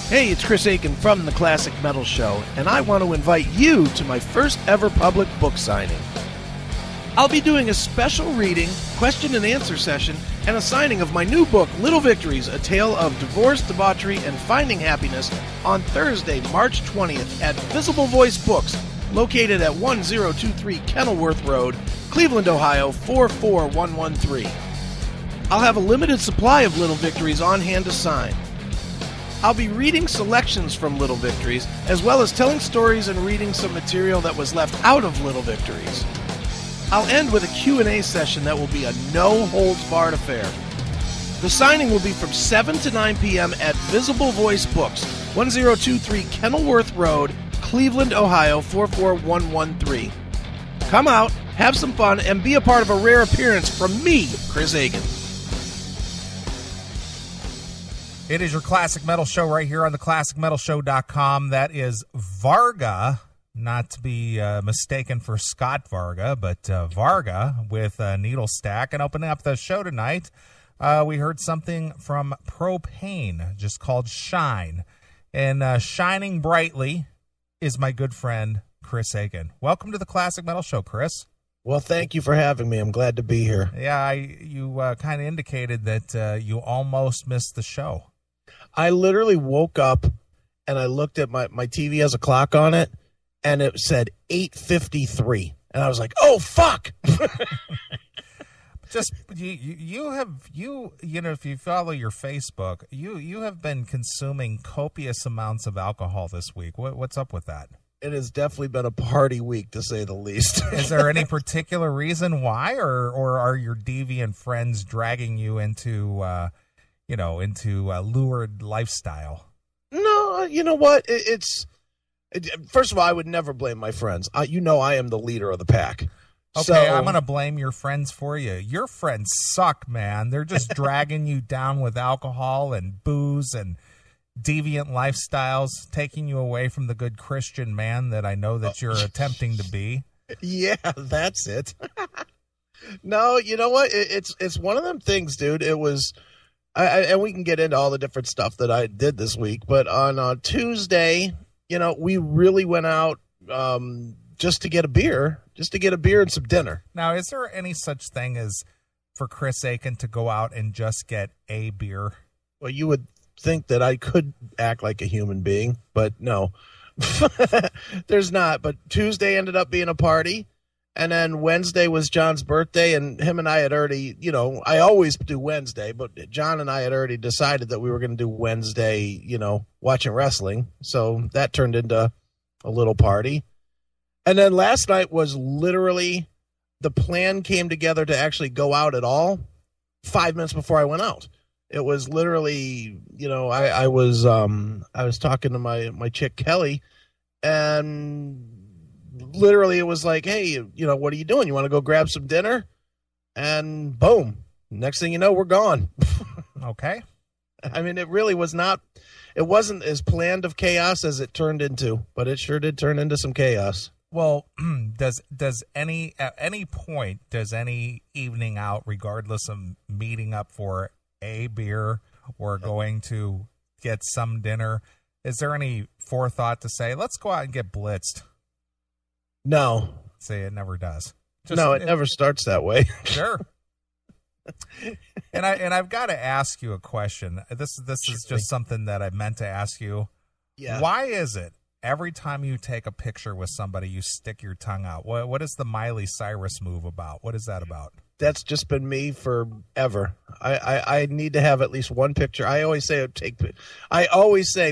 Hey, it's Chris Aiken from the Classic Metal Show, and I want to invite you to my first ever public book signing. I'll be doing a special reading, question and answer session, and a signing of my new book, Little Victories, A Tale of Divorce, Debauchery, and Finding Happiness on Thursday, March 20th at Visible Voice Books, located at 1023 Kenilworth Road, Cleveland, Ohio, 44113. I'll have a limited supply of Little Victories on hand to sign. I'll be reading selections from Little Victories, as well as telling stories and reading some material that was left out of Little Victories. I'll end with a Q&A session that will be a no-holds-barred affair. The signing will be from 7 to 9 p.m. at Visible Voice Books, 1023 Kenilworth Road, Cleveland, Ohio, 44113. Come out, have some fun, and be a part of a rare appearance from me, Chris Aiken. It is your Classic Metal Show right here on the ClassicMetalShow.com. That is Varga, not to be mistaken for Scott Varga, but Varga with Needle Stack. And opening up the show tonight, we heard something from Propane, just called Shine. And shining brightly is my good friend, Chris Aiken. Welcome to the Classic Metal Show, Chris. Well, thank you for having me. I'm glad to be here. Yeah, you kind of indicated that you almost missed the show. I literally woke up and I looked at my TV has a clock on it, and it said 8:53, and I was like, "Oh fuck!" Just you know, if you follow your Facebook, you have been consuming copious amounts of alcohol this week. What's up with that? It has definitely been a party week, to say the least. Is there any particular reason why, or are your deviant friends dragging you into lurid lifestyle? No, you know what? First of all, I would never blame my friends. I am the leader of the pack. Okay, so, I'm going to blame your friends for you. Your friends suck, man. They're just dragging you down with alcohol and booze and deviant lifestyles, taking you away from the good Christian man that I know that you're attempting to be. Yeah, that's it. No, you know what? It's one of them things, dude. It was, and we can get into all the different stuff that I did this week, but on Tuesday, we really went out just to get a beer and some dinner. Now, is there any such thing as for Chris Aiken to go out and just get a beer? Well, you would think that I could act like a human being, but no. There's not. But Tuesday ended up being a party, and then Wednesday was John's birthday, and him and I had already, I always do Wednesday, but John and I had already decided that we were going to do Wednesday, watching wrestling, so that turned into a little party. And then last night was literally, the plan came together to actually go out at all 5 minutes before I went out. It was literally, I was talking to my chick Kelly, and literally it was like, hey, what are you doing? You want to go grab some dinner? And boom, next thing you know, we're gone. Okay. I mean, it really was not. It wasn't as planned of chaos as it turned into, but it sure did turn into some chaos. Well, at any point, does any evening out, regardless of meeting up for a beer or going to get some dinner, is there any forethought to say, let's go out and get blitzed? No. See, it never does. It never starts that way. Sure. And I've got to ask you a question. This is just something that I meant to ask you. Yeah. Why is it every time you take a picture with somebody, you stick your tongue out? What is the Miley Cyrus move about? What is that about? That's just been me forever. I need to have at least one picture. I always say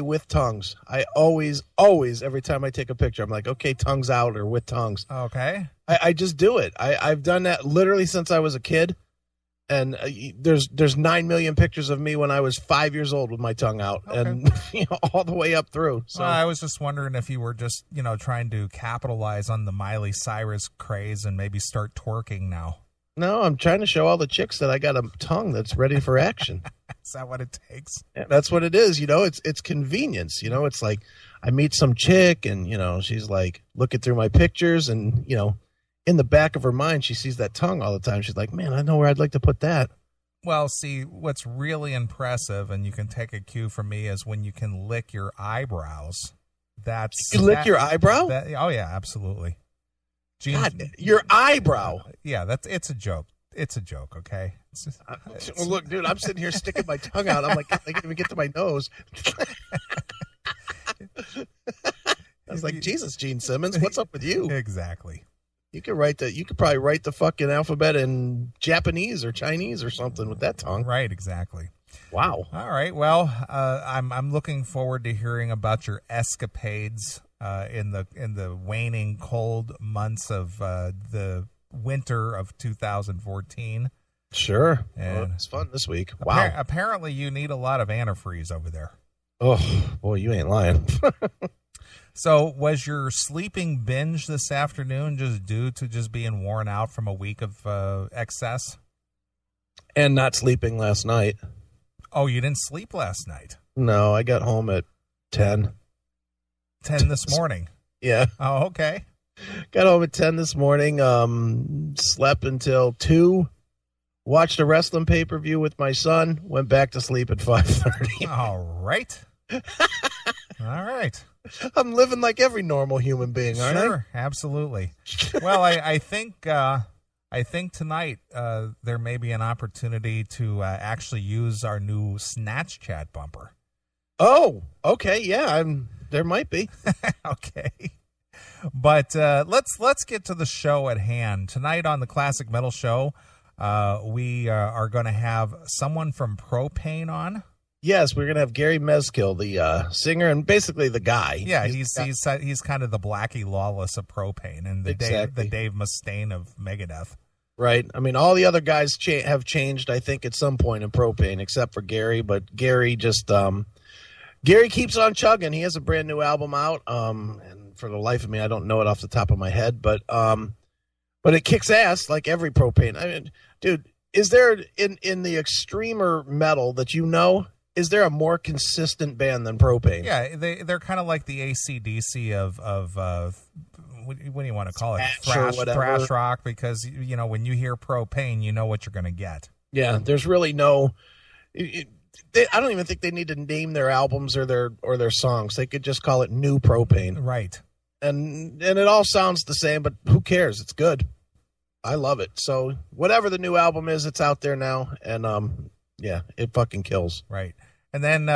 with tongues. I always, every time I take a picture, I'm like, okay, tongues out or with tongues. Okay. I just do it. I've done that literally since I was a kid. And there's 9 million pictures of me when I was 5 years old with my tongue out, okay. And all the way up through. So I was just wondering if you were just trying to capitalize on the Miley Cyrus craze and maybe start twerking now. No, I'm trying to show all the chicks that I got a tongue that's ready for action. Is that what it takes? Yeah, that's what it is. It's convenience. It's like I meet some chick and she's like looking through my pictures and in the back of her mind, she sees that tongue all the time. She's like, man, I know where I'd like to put that. Well, see, what's really impressive, and you can take a cue from me, is when you can lick your eyebrows. You lick your eyebrow? Oh, yeah, absolutely. God, your eyebrow. Yeah, it's a joke. It's a joke, okay? Well, look, dude, I'm sitting here sticking my tongue out. I'm like, I can't even get to my nose. I was like, Jesus, Gene Simmons, what's up with you? Exactly. You could probably write the fucking alphabet in Japanese or Chinese or something with that tongue. Right, exactly. Wow. All right. Well, I'm looking forward to hearing about your escapades in the waning cold months of the winter of 2014. Sure. And it's fun this week. Wow. Apparently, you need a lot of antifreeze over there. Oh boy, you ain't lying. So, was your sleeping binge this afternoon just due to just being worn out from a week of excess? And not sleeping last night. Oh, you didn't sleep last night? No, I got home at 10. 10 this morning? Yeah. Oh, okay. Got home at 10 this morning, slept until 2, watched a wrestling pay-per-view with my son, went back to sleep at 5:30. All right. All right. I'm living like every normal human being, aren't I? Sure, absolutely. Well, I think tonight there may be an opportunity to actually use our new Snatch Chat bumper. Oh, okay, yeah, there might be. Okay. But let's get to the show at hand. Tonight on the Classic Metal Show, we are going to have someone from Propane on. Yes, we're gonna have Gary Mezkill, the singer, and basically the guy. Yeah, he's kind of the Blackie Lawless of Propane, and the Dave Mustaine of Megadeth. Right. I mean, all the other guys have changed, I think, at some point in Propane, except for Gary. But Gary just Gary keeps on chugging. He has a brand new album out, and for the life of me, I don't know it off the top of my head, but it kicks ass like every Propane. I mean, dude, is there in the extremer metal that you know? Is there a more consistent band than Propane? Yeah, they're kind of like the AC/DC of what do you want to call it? Thrash rock, because you know when you hear Propane, you know what you're going to get. Yeah, there's really no. I don't even think they need to name their albums or their songs. They could just call it New Propane. Right. And it all sounds the same, but who cares? It's good. I love it. So whatever the new album is, it's out there now, and yeah, it fucking kills. Right. And then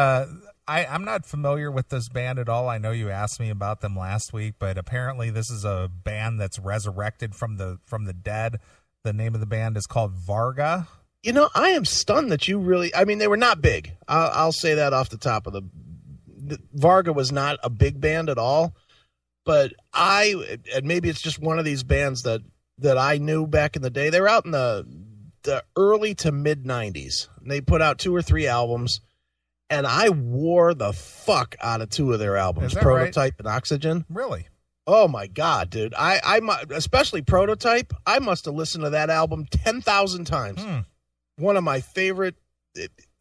I'm not familiar with this band at all. I know you asked me about them last week, but apparently this is a band that's resurrected from the dead. The name of the band is called Varga. You know, I am stunned that you really. I mean, they were not big. I'll say that off the top of the Varga was not a big band at all. But and maybe it's just one of these bands that I knew back in the day. They were out in the early to mid 90s. They put out 2 or 3 albums. And I wore the fuck out of 2 of their albums, Prototype right? And Oxygen. Really? Oh, my God, dude. I especially Prototype, I must have listened to that album 10,000 times. One of my favorite,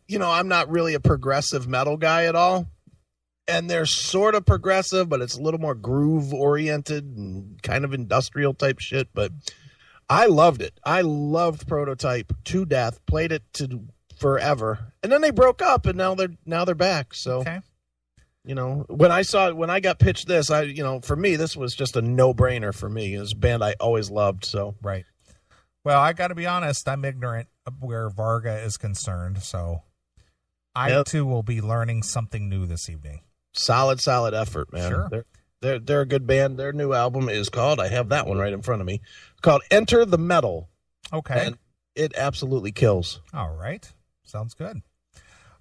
you know, I'm not really a progressive metal guy at all. And they're sort of progressive, but it's a little more groove-oriented and kind of industrial type shit. But I loved it. I loved Prototype to death, played it to forever, and then they broke up, and now they're back. So, okay. You know, when I got pitched this, for me, this was just a no-brainer for me. It was a band I always loved. So, right. Well, I got to be honest, I'm ignorant of where Varga is concerned, so I too will be learning something new this evening. Solid effort, man. Sure. They're a good band. Their new album is called, I have that one right in front of me. It's called Enter the Metal. Okay. And it absolutely kills. All right. Sounds good.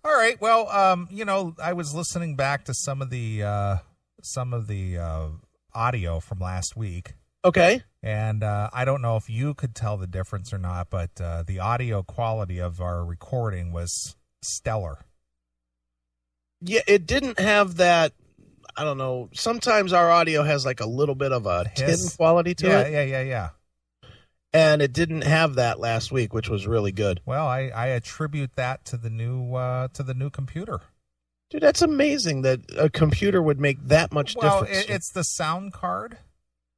All right. Well, I was listening back to some of the audio from last week. Okay. And I don't know if you could tell the difference or not, but the audio quality of our recording was stellar. Yeah, it didn't have that. I don't know. Sometimes our audio has like a little bit of a tin quality to it. Yeah. And it didn't have that last week, which was really good. Well, I attribute that to the new computer. Dude, that's amazing that a computer would make that much difference. Well, it's the sound card.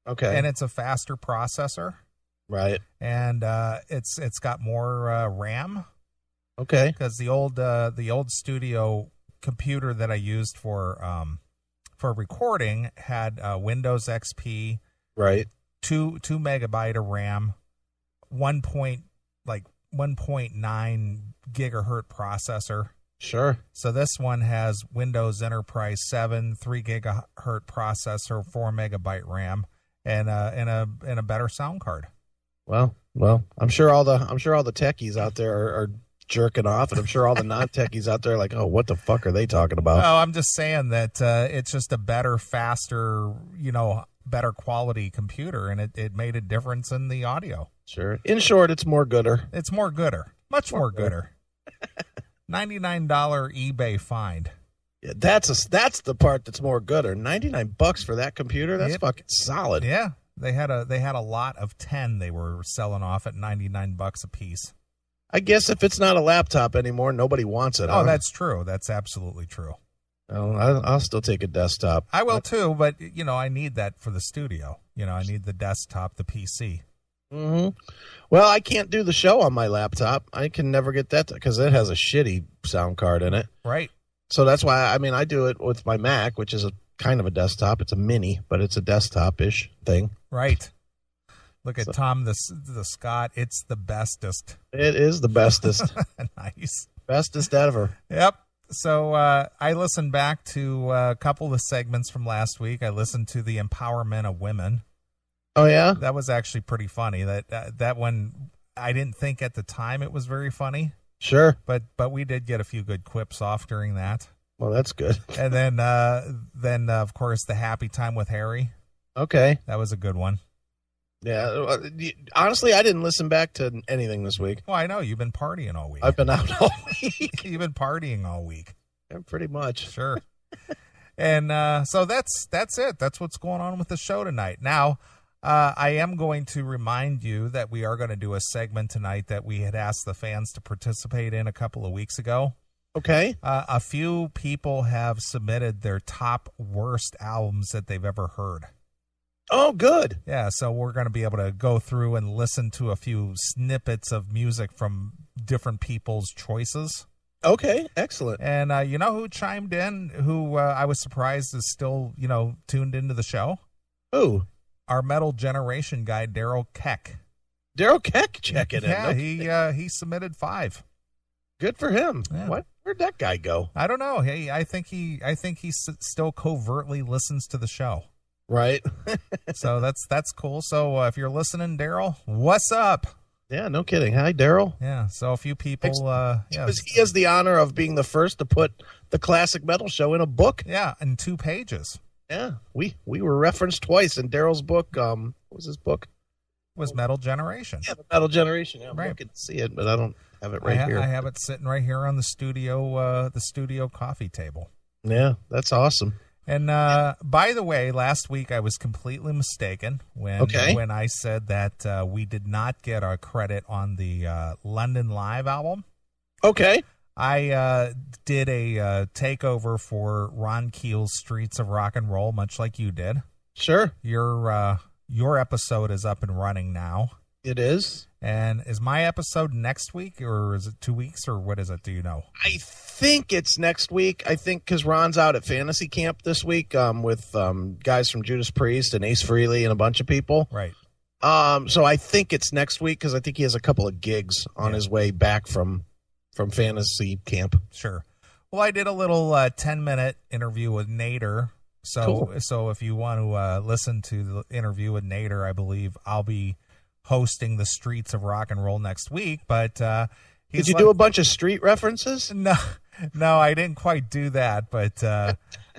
Okay. And it's a faster processor. Right. And it's got more RAM. Okay. Because the old studio computer that I used for recording had Windows XP, right, 2 megabyte of RAM, 1.9 gigahertz processor. Sure. So this one has Windows Enterprise 7, 3 gigahertz processor, 4 megabyte RAM, and a better sound card. Well, I'm sure all the techies out there are jerking off, and I'm sure all the non-techies out there are like, oh, what the fuck are they talking about? Oh, I'm just saying that it's just a better, faster, better quality computer, and it made a difference in the audio. Sure. In short, it's more gooder. It's more gooder. Much more gooder. $99 eBay find. Yeah, that's the part that's more gooder. $99 for that computer? That's fucking solid. Yeah. They had a lot of 10 they were selling off at $99 a piece. I guess if it's not a laptop anymore, nobody wants it. Oh, that's true. That's absolutely true. Oh, I'll still take a desktop. I will too, but I need that for the studio. I need the desktop, the PC. Mm-hmm. Well, I can't do the show on my laptop. I can never get that because it has a shitty sound card in it. Right. So that's why I do it with my Mac, which is a kind of a desktop. It's a mini, but it's a desktop-ish thing. Right. Look at Tom the Scott. It's the bestest. It is the bestest. Nice. Bestest ever. Yep. So I listened back to a couple of the segments from last week. I listened to the empowerment of women. Oh, yeah? That was actually pretty funny. That one, I didn't think at the time it was very funny. Sure. But we did get a few good quips off during that. Well, that's good. And then of course, the happy time with Harry. Okay. That was a good one. Yeah. Honestly, I didn't listen back to anything this week. Well, I know. You've been partying all week. I've been out all week. You've been partying all week. Yeah, pretty much. Sure. And so that's it. That's what's going on with the show tonight. Now, I am going to remind you that we are going to do a segment tonight that we had asked the fans to participate in a couple of weeks ago. Okay. A few people have submitted their top worst albums that they've ever heard. Oh, good. Yeah, so we're going to be able to go through and listen to a few snippets of music from different people's choices. Okay, excellent. And you know who chimed in, who I was surprised is still, tuned into the show? Who? Our Metal Generation guy, Daryl Keck. Daryl Keck checking in. Yeah, he submitted 5. Good for him. Yeah. Where'd that guy go? I don't know. Hey, I think he still covertly listens to the show. Right. So that's cool. So if you're listening, Daryl, what's up? Yeah, no kidding. Hi, Daryl. Yeah. So a few people. He has the honor of being the first to put the Classic Metal Show in a book. Yeah, in 2 pages. Yeah, we were referenced twice in Daryl's book. What was his book? Was Metal Generation. Yeah, the Metal Generation. Yeah, I'm right. looking to see it, but I don't have it here. I have it sitting right here on the studio coffee table. Yeah, that's awesome. And by the way, last week I was completely mistaken when I said that we did not get our credit on the London Live album. Okay. I did a takeover for Ron Keel's Streets of Rock and Roll, much like you did. Sure. Your episode is up and running now. It is. And is my episode next week, or is it 2 weeks, or what is it? Do you know? I think it's next week. I think because Ron's out at Fantasy Camp this week with guys from Judas Priest and Ace Frehley and a bunch of people. Right. So I think it's next week because I think he has a couple of gigs on his way back from Fantasy Camp. Sure. Well, I did a little 10-minute interview with Nader. So if you want to listen to the interview with Nader, I believe I'll be hosting the Streets of Rock and Roll next week. But did you do a bunch of street references? No, I didn't quite do that. But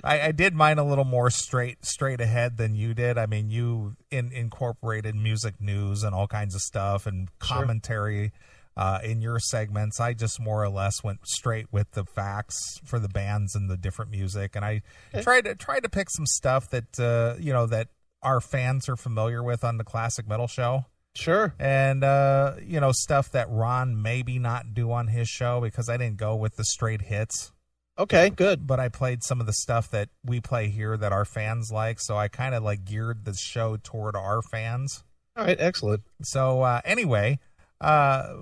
I did mine a little more straight ahead than you did. I mean, you incorporated music news and all kinds of stuff and commentary in your segments. I just more or less went straight with the facts for the bands and the different music, and I tried to pick some stuff that that our fans are familiar with on the Classic Metal Show. Sure. And stuff that Ron maybe not do on his show because I didn't go with the straight hits. Okay, good. But I played some of the stuff that we play here that our fans like, so I kind of geared the show toward our fans. All right, excellent. So anyway,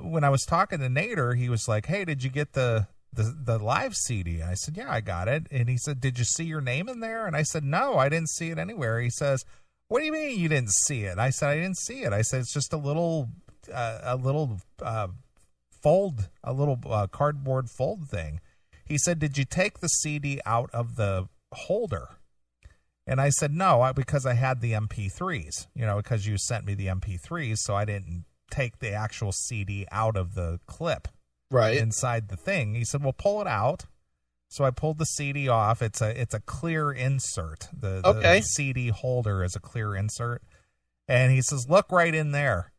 when I was talking to Nader, he was like, "Hey, did you get the live CD?" I said, "Yeah, I got it." And he said, "Did you see your name in there?" And I said, "No, I didn't see it anywhere." He says, "What do you mean you didn't see it?" I said, "I didn't see it." I said, "It's just a little cardboard fold thing." He said, "Did you take the CD out of the holder?" And I said, "No, because I had the MP3s, because you sent me the MP3s, so I didn't take the actual CD out of the clip inside the thing." He said, "Well, pull it out." So I pulled the CD off. It's a clear insert. The CD holder is a clear insert. And he says, "Look right in there."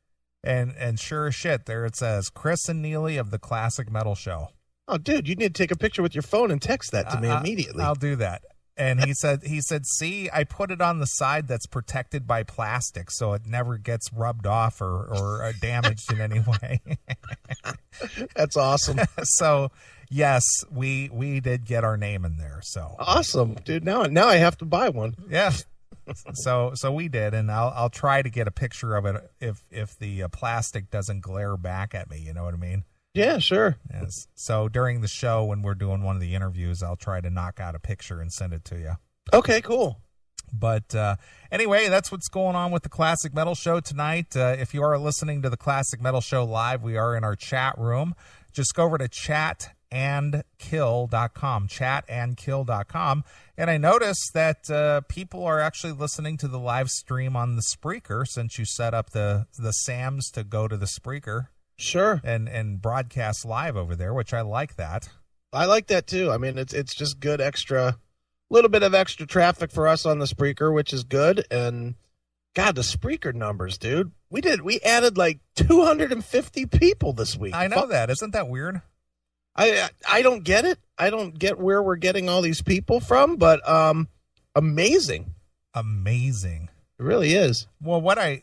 And sure as shit, there it says, "Chris and Neeley of the Classic Metal Show." Oh, dude, you need to take a picture with your phone and text that to me immediately. I'll do that. And he said, "See, I put it on the side that's protected by plastic, so it never gets rubbed off or damaged in any way." That's awesome. So, yes, we did get our name in there. So awesome, dude. Now I have to buy one. Yeah. So we did, and I'll try to get a picture of it if the plastic doesn't glare back at me. You know what I mean? Yeah, sure. Yes. So during the show, when we're doing one of the interviews, I'll try to knock out a picture and send it to you. Okay, cool. But anyway, that's what's going on with the Classic Metal Show tonight. If you are listening to the Classic Metal Show live, we are in our chat room. Just go over to chatandkill.com, chatandkill.com. And I noticed that people are actually listening to the live stream on the Spreaker, since you set up the SAMs to go to the Spreaker. Sure. And broadcast live over there, which I like that. I like that too. I mean, it's just good little bit of extra traffic for us on the Spreaker, which is good. And God, the Spreaker numbers, dude. We added like 250 people this week. I know that. Isn't that weird? I don't get it. I don't get where we're getting all these people from, but amazing. Amazing. It really is. Well, what I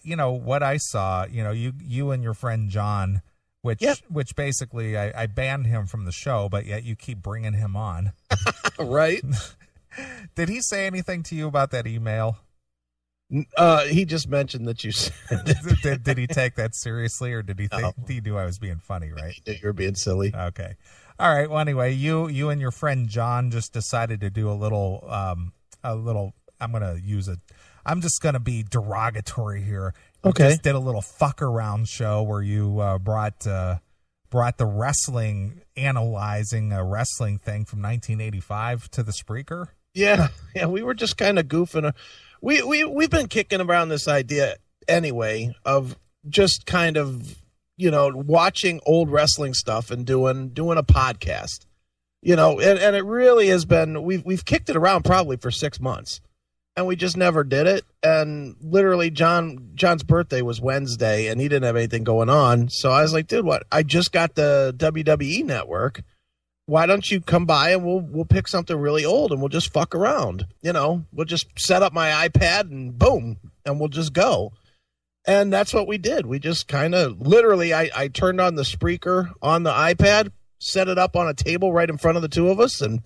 saw, you and your friend Jon, which basically I banned him from the show, but yet you keep bringing him on. Right. Did he say anything to you about that email? He just mentioned that you said it. Did he take that seriously, or did he think he knew I was being funny, right? He knew you were being silly. Okay. All right. Well, anyway, you and your friend Jon just decided to do a little, I'm just going to be derogatory here. Okay. You just did a little fuck around show where you brought the wrestling, analyzing a wrestling thing from 1985 to the Spreaker. Yeah, we were just kind of goofing. We've been kicking around this idea anyway of just kind of, watching old wrestling stuff and doing a podcast. And it really has been, we've kicked it around probably for 6 months. And we just never did it. And literally John's birthday was Wednesday, and he didn't have anything going on. So I was like, dude, what? I just got the WWE network. Why don't you come by and we'll pick something really old and we'll just fuck around. We'll just set up my iPad and boom, and we'll just go. And that's what we did. We just kind of literally, I turned on the Spreaker on the iPad, set it up on a table right in front of the two of us, and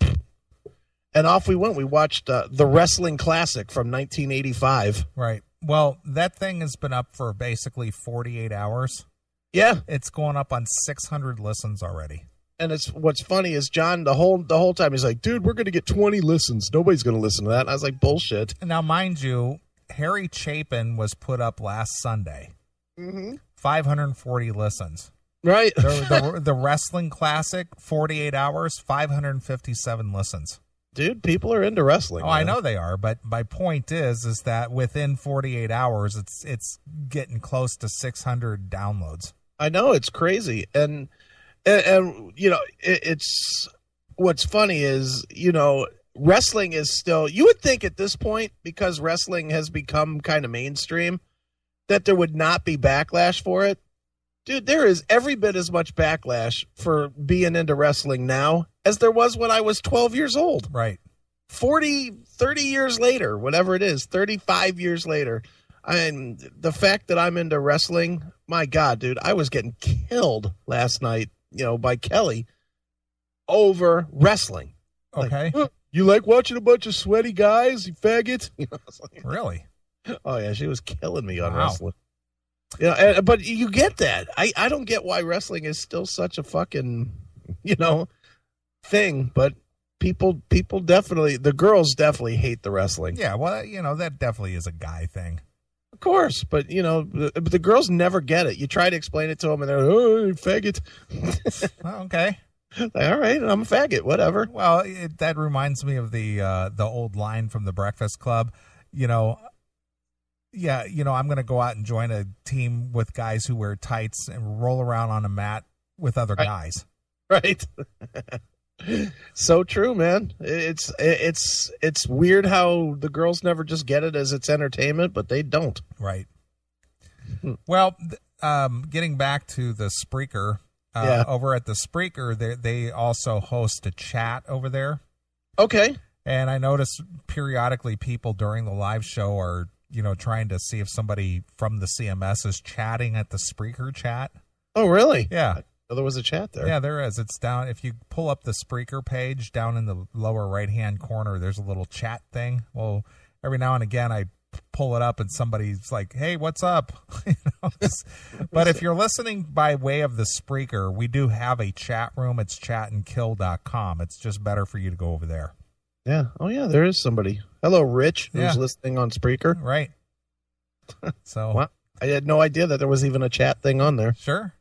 off we went. We watched the Wrestling Classic from 1985. Right. Well, that thing has been up for basically 48 hours. Yeah. It's going up on 600 listens already. And what's funny is Jon, the whole time, he's like, dude, we're going to get 20 listens. Nobody's going to listen to that. And I was like, bullshit. Now, mind you, Harry Chapin was put up last Sunday. Mm-hmm. 540 listens. Right. The Wrestling Classic, 48 hours, 557 listens. Dude, people are into wrestling. Oh, man. I know they are, but my point is that within 48 hours, it's getting close to 600 downloads. I know, it's crazy. And it's what's funny is, wrestling is still, you would think at this point, because wrestling has become kind of mainstream, that there would not be backlash for it. Dude, there is every bit as much backlash for being into wrestling now as there was when I was 12 years old. Right. 30 years later, whatever it is, 35 years later. The fact that I'm into wrestling, my God, dude, I was getting killed last night, by Kelly over wrestling. Okay. Like, you like watching a bunch of sweaty guys, you faggot? Really? Oh, yeah, she was killing me on wrestling. Yeah, but you get that. I don't get why wrestling is still such a fucking, thing. But people definitely, the girls definitely hate the wrestling. Yeah, well, that definitely is a guy thing. Of course, but the girls never get it. You try to explain it to them, and they're like, "Oh, faggot." Okay. All right, I'm a faggot. Whatever. Well, that reminds me of the old line from the Breakfast Club. I'm going to go out and join a team with guys who wear tights and roll around on a mat with other guys. Right. So true, man. It's weird how the girls never just get it as it's entertainment, but they don't. Right. Well, getting back to the Spreaker, over at the Spreaker, they also host a chat over there. Okay. And I notice periodically people during the live show are, trying to see if somebody from the CMS is chatting at the Spreaker chat. Oh, really? Yeah. Oh, there was a chat there. Yeah, there is. It's down. If you pull up the Spreaker page down in the lower right-hand corner, there's a little chat thing. Well, every now and again, I pull it up and somebody's like, "Hey, what's up?" But if you're listening by way of the Spreaker, we do have a chat room. It's chatandkill.com. It's just better for you to go over there. Yeah. Oh, yeah, there is somebody. Hello, Rich, who's listening on Spreaker. Right. So well, I had no idea that there was even a chat thing on there. Sure.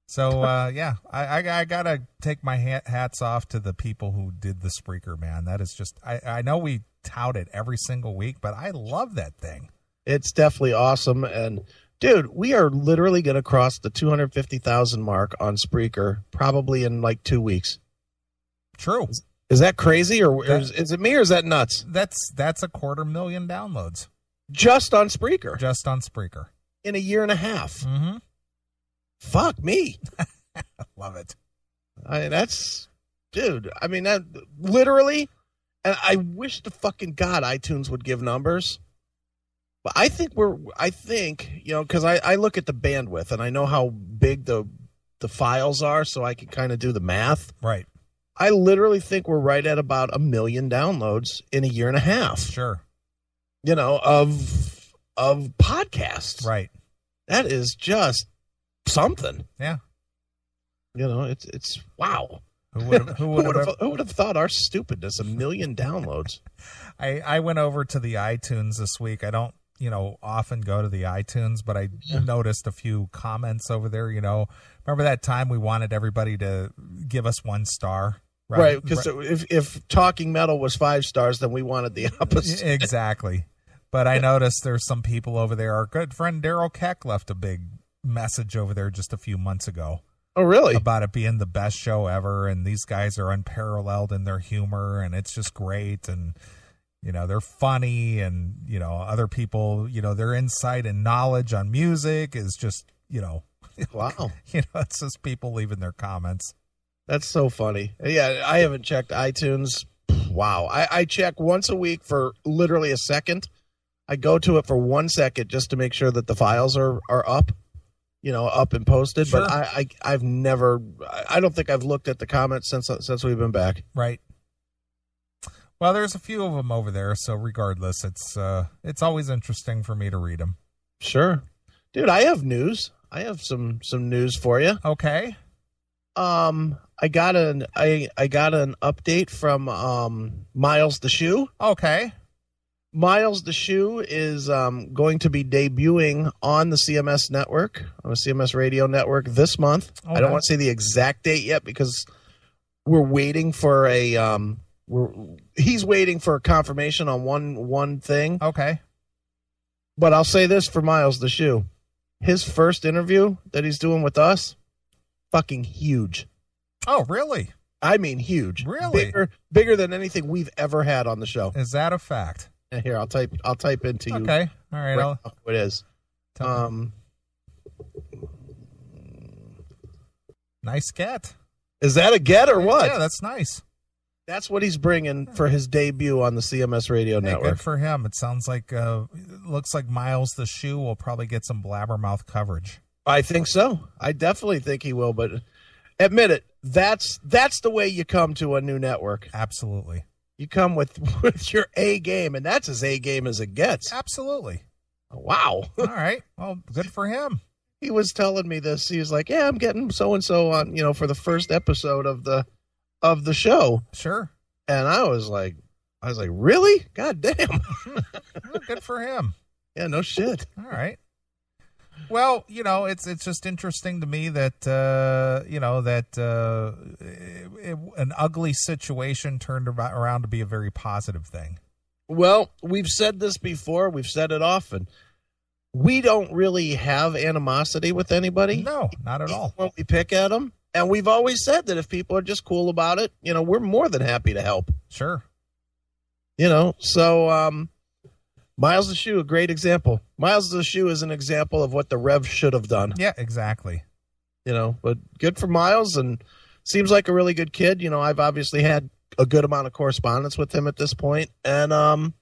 So, I got to take my hats off to the people who did the Spreaker, man. That is just, I know we tout it every single week, but I love that thing. It's definitely awesome. And, dude, we are literally going to cross the 250,000 mark on Spreaker probably in like 2 weeks. True. Is that crazy, or is it me, or is that nuts? That's 250,000 downloads. Just on Spreaker? Just on Spreaker. In a year and a half. Mm-hmm. Fuck me. Love it. Dude, I mean, that literally, and I wish to fucking God iTunes would give numbers. But I think because I look at the bandwidth and I know how big the files are, so I can kind of do the math. Right. I literally think we're right at about 1 million downloads in a year and a half. Sure. Of podcasts. Right. That is just something. Yeah. It's wow. Who would have thought our stupidness? 1 million downloads. I went over to the iTunes this week. I don't, often go to the iTunes, but I noticed a few comments over there. Remember that time we wanted everybody to give us 1 star? Right. Because if Talking Metal was 5 stars, then we wanted the opposite. Exactly. But I noticed there's some people over there. Our good friend Daryl Keck left a big message over there just a few months ago. Oh, really? About it being the best show ever, and these guys are unparalleled in their humor, and it's just great, and they're funny, and other people, their insight and knowledge on music is just wow. It's just people leaving their comments. That's so funny. Yeah, I haven't checked iTunes. Wow. I check once a week for literally a second. I go to it for 1 second just to make sure that the files are up. Up and posted, sure. But I've never. I don't think I've looked at the comments since we've been back. Right. Well, there's a few of them over there, so regardless, it's always interesting for me to read them. Sure, dude. I have news. I have some news for you. Okay. I got an update from Miles the Shoe. Okay. Miles the Shoe is going to be debuting on the CMS network, on the CMS radio network this month. Okay. I don't want to say the exact date yet because we're waiting for he's waiting for a confirmation on one thing. Okay. But I'll say this for Miles the Shoe. His first interview that he's doing with us, fucking huge. Oh, really? I mean huge. Really? Bigger than anything we've ever had on the show. Is that a fact? Here, I'll type into you. Okay. All right. It is. Nice get. Is that a get or what? Yeah, that's nice. That's what he's bringing for his debut on the CMS radio network. Good for him. It sounds like, looks like Miles the Shoe will probably get some blabbermouth coverage. I think so. I definitely think he will, but admit it, that's the way you come to a new network. Absolutely. You come with your A game, and that's as A game as it gets. Absolutely. Wow. All right. Well, good for him. He was telling me this. He was like, yeah, I'm getting so-and-so on, for the first episode of the show. Sure. And I was like, really? God damn. Well, good for him. Yeah, no shit. All right. Well, it's just interesting to me that an ugly situation turned around to be a very positive thing. Well, we've said this before. We've said it often. We don't really have animosity with anybody. No, not at all. When we pick at them. And we've always said that if people are just cool about it, we're more than happy to help. Sure. So Miles the Shoe, a great example. Miles the Shoe is an example of what the Rev should have done. Yeah, exactly. But good for Miles, and seems like a really good kid. I've obviously had a good amount of correspondence with him at this point. And,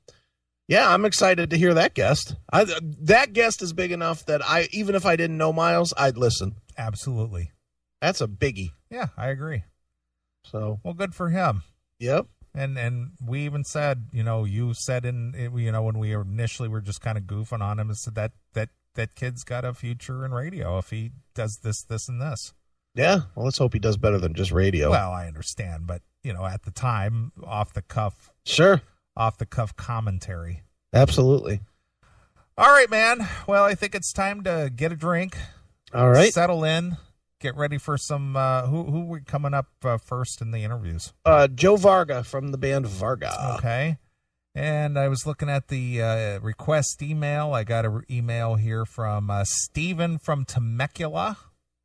yeah, I'm excited to hear that guest. That guest is big enough that even if I didn't know Miles, I'd listen. Absolutely. That's a biggie. Yeah, I agree. So, well, good for him. Yep. And we even said, you said when we initially were just kind of goofing on him, and said that kid's got a future in radio if he does this, and this. Yeah. Well, let's hope he does better than just radio. Well, I understand, but at the time, off the cuff commentary. Absolutely. All right, man. Well, I think it's time to get a drink. All right. Settle in. Get ready for some, who we coming up first in the interviews? Joe Varga from the band Varga. Okay. And I was looking at the request email. I got an email here from Steven from Temecula.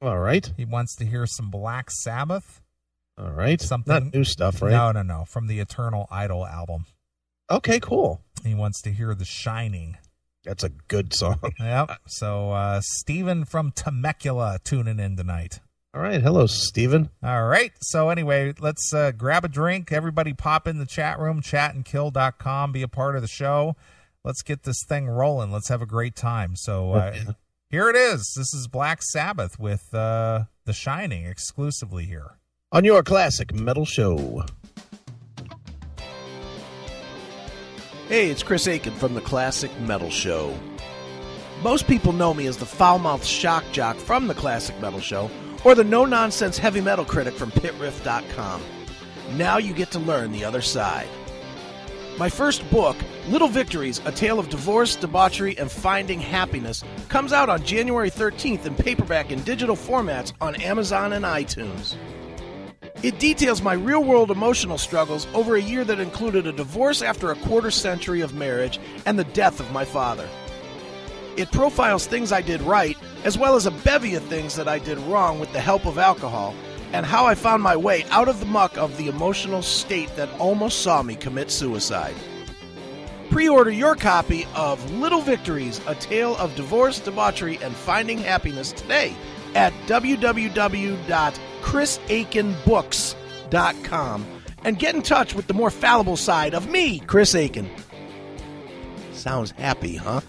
All right. He wants to hear some Black Sabbath. All right. Something. Not new stuff, right? No. From the Eternal Idol album. Okay, cool. He wants to hear The Shining. That's a good song. Yep. So, Steven from Temecula tuning in tonight. All right. Hello, Steven. All right. So, anyway, let's grab a drink. Everybody pop in the chat room, chatandkill.com. Be a part of the show. Let's get this thing rolling. Let's have a great time. So, here it is. This is Black Sabbath with The Shining exclusively here on your Classic Metal Show. Hey, it's Chris Aiken from the Classic Metal Show. Most people know me as the foul-mouthed shock jock from the Classic Metal Show, or the no-nonsense heavy metal critic from pitriff.com. Now you get to learn the other side. My first book, Little Victories, A Tale of Divorce, Debauchery, and Finding Happiness, comes out on January 13th in paperback and digital formats on Amazon and iTunes. It details my real-world emotional struggles over a year that included a divorce after a quarter-century of marriage and the death of my father. It profiles things I did right, as well as a bevy of things that I did wrong with the help of alcohol, and how I found my way out of the muck of the emotional state that almost saw me commit suicide. Pre-order your copy of Little Victories, A Tale of Divorce, Debauchery, and Finding Happiness today at www.chrisaikenbooks.com and get in touch with the more fallible side of me, Chris Aiken. Sounds happy, huh?